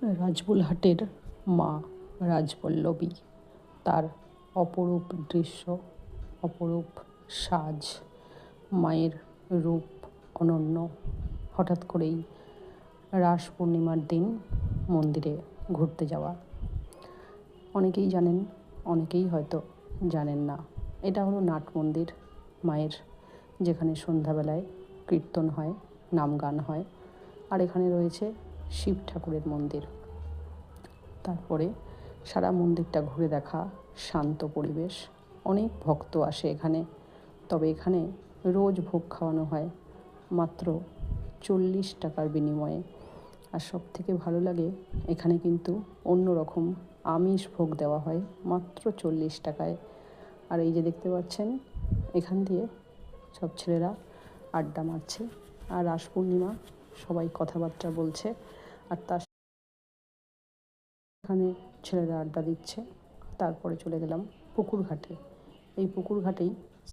রাজবুলহাটের মা রাজবল্লভী, তার অপরূপ দৃশ্য, অপরূপ সাজ, মায়ের রূপ অনন্য। হঠাৎ করেই রাস পূর্ণিমার দিন মন্দিরে ঘুরতে যাওয়া। অনেকেই জানেন, অনেকেই হয়তো জানেন না। এটা হলো নাট মন্দির মায়ের, যেখানে সন্ধ্যাবেলায় কীর্তন হয়, নাম গান হয়। আর এখানে রয়েছে শিব ঠাকুরের মন্দির। তারপরে সারা মন্দিরটা ঘুরে দেখা, শান্ত পরিবেশ। অনেক ভক্ত আসে এখানে। তবে এখানে রোজ ভোগ খাওয়ানো হয় মাত্র 40 টাকার বিনিময়ে। আর সবথেকে ভালো লাগে, এখানে কিন্তু অন্য রকম আমিষ ভোগ দেওয়া হয় মাত্র 40 টাকায়। আর এই যে দেখতে পাচ্ছেন, এখান দিয়ে সব ছেলেরা আড্ডা মারছে। আর রাস পূর্ণিমা, সবাই কথাবার্তা বলছে। আর তার এখানে ছেলেরা আড্ডা দিচ্ছে। তারপরে চলে গেলাম পুকুর ঘাটে। এই পুকুর ঘাটেই